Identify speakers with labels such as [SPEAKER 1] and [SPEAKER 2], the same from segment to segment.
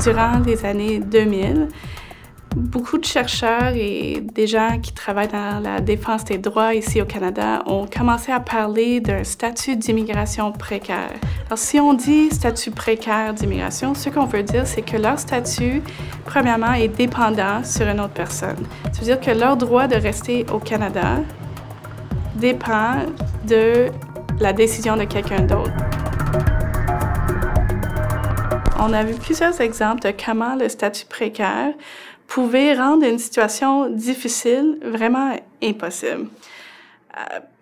[SPEAKER 1] durant les années 2000, beaucoup de chercheurs et des gens qui travaillent dans la défense des droits ici au Canada ont commencé à parler d'un statut d'immigration précaire. Alors, si on dit statut précaire d'immigration, ce qu'on veut dire, c'est que leur statut, premièrement, est dépendant sur une autre personne. Ça veut dire que leur droit de rester au Canada dépend de la décision de quelqu'un d'autre. On a vu plusieurs exemples de comment le statut précaire pouvait rendre une situation difficile vraiment impossible.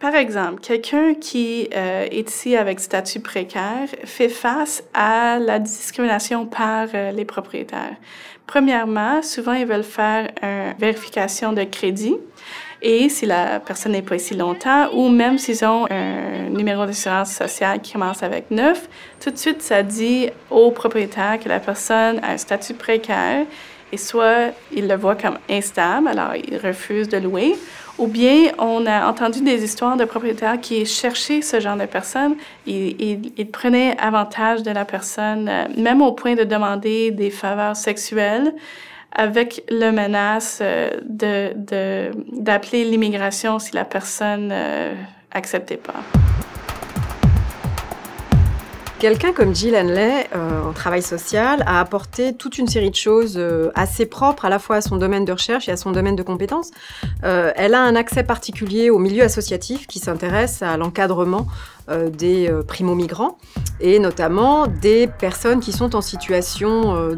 [SPEAKER 1] Par exemple, quelqu'un qui est ici avec statut précaire fait face à la discrimination par les propriétaires. Premièrement, souvent, ils veulent faire une vérification de crédit. Et si la personne n'est pas ici longtemps, ou même s'ils ont un numéro d'assurance sociale qui commence avec 9, tout de suite, ça dit au propriétaire que la personne a un statut précaire et soit il le voit comme instable, alors il refuse de louer, ou bien on a entendu des histoires de propriétaires qui cherchaient ce genre de personnes. Ils prenaient avantage de la personne, même au point de demander des faveurs sexuelles, avec la menace d'appeler l'immigration si la personne acceptait pas.
[SPEAKER 2] Quelqu'un comme Jill Henley, en travail social, a apporté toute une série de choses assez propres à la fois à son domaine de recherche et à son domaine de compétences. Elle a un accès particulier au milieu associatif qui s'intéresse à l'encadrement des primo-migrants et notamment des personnes qui sont en situation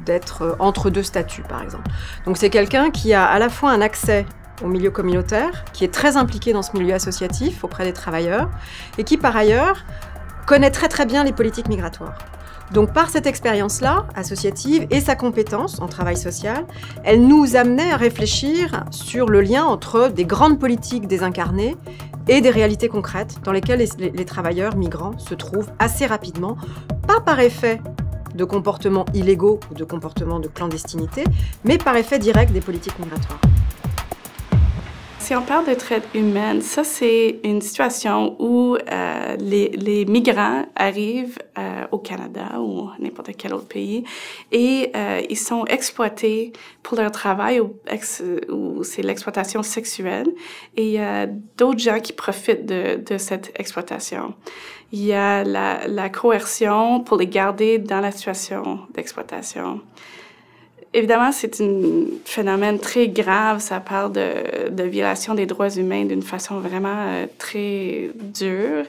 [SPEAKER 2] d'être entre deux statuts, par exemple. Donc c'est quelqu'un qui a à la fois un accès au milieu communautaire, qui est très impliqué dans ce milieu associatif auprès des travailleurs et qui, par ailleurs, connaît très très bien les politiques migratoires. Donc par cette expérience-là, associative, et sa compétence en travail social, elle nous amenait à réfléchir sur le lien entre des grandes politiques désincarnées et des réalités concrètes dans lesquelles les travailleurs migrants se trouvent assez rapidement, pas par effet de comportements illégaux ou de comportements de clandestinité, mais par effet direct des politiques migratoires.
[SPEAKER 1] Si on parle de traite humaine, ça c'est une situation où les migrants arrivent au Canada ou n'importe quel autre pays et ils sont exploités pour leur travail ou c'est l'exploitation sexuelle et il y a d'autres gens qui profitent de cette exploitation. Il y a la coercion pour les garder dans la situation d'exploitation. Évidemment, c'est un phénomène très grave. Ça parle de violation des droits humains d'une façon vraiment très dure.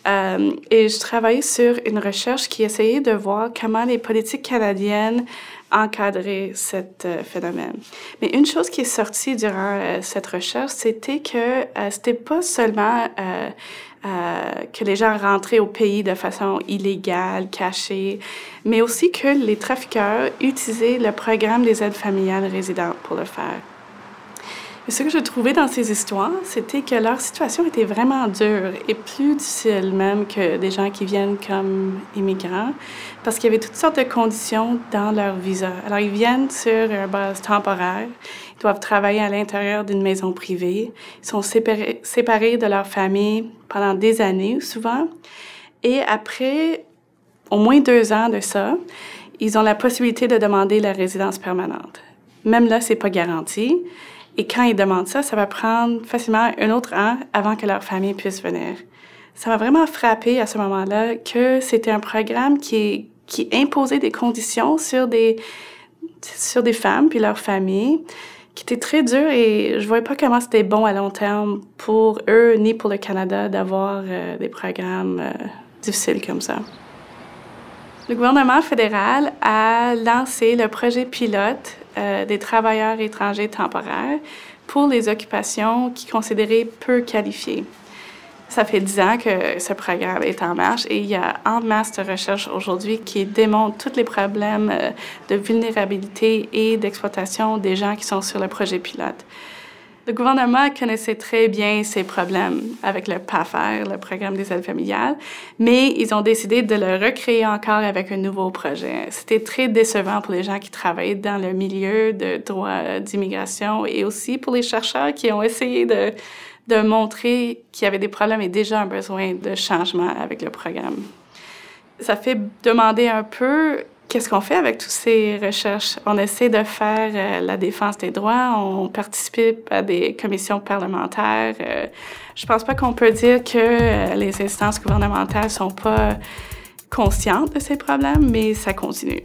[SPEAKER 1] Et je travaille sur une recherche qui essayait de voir comment les politiques canadiennes encadraient ce phénomène. Mais une chose qui est sortie durant cette recherche, c'était que c'était pas seulement que les gens rentraient au pays de façon illégale, cachée, mais aussi que les trafiqueurs utilisaient le programme des aides familiales résidentes pour le faire. Et ce que je trouvais dans ces histoires, c'était que leur situation était vraiment dure et plus difficile même que des gens qui viennent comme immigrants, parce qu'il y avait toutes sortes de conditions dans leur visa. Alors, ils viennent sur une base temporaire, ils doivent travailler à l'intérieur d'une maison privée, ils sont séparés de leur famille pendant des années, souvent, et après au moins 2 ans de ça, ils ont la possibilité de demander la résidence permanente. Même là, c'est pas garanti. Et quand ils demandent ça, ça va prendre facilement un autre an avant que leur famille puisse venir. Ça m'a vraiment frappé à ce moment-là que c'était un programme qui imposait des conditions sur des femmes puis leurs familles qui étaient très dures et je voyais pas comment c'était bon à long terme pour eux ni pour le Canada d'avoir des programmes difficiles comme ça. Le gouvernement fédéral a lancé le projet pilote des travailleurs étrangers temporaires pour les occupations qui considéraient peu qualifiées. Ça fait 10 ans que ce programme est en marche et il y a en masse de recherches aujourd'hui qui démontrent tous les problèmes de vulnérabilité et d'exploitation des gens qui sont sur le projet pilote. Le gouvernement connaissait très bien ces problèmes avec le PAFER, le programme des aides familiales, mais ils ont décidé de le recréer encore avec un nouveau projet. C'était très décevant pour les gens qui travaillaient dans le milieu de droit d'immigration et aussi pour les chercheurs qui ont essayé de montrer qu'il y avait des problèmes et déjà un besoin de changement avec le programme. Ça fait demander un peu Qu'est-ce qu'on fait avec toutes ces recherches? On essaie de faire la défense des droits, on participe à des commissions parlementaires. Je pense pas qu'on peut dire que les instances gouvernementales sont pas conscientes de ces problèmes, mais ça continue.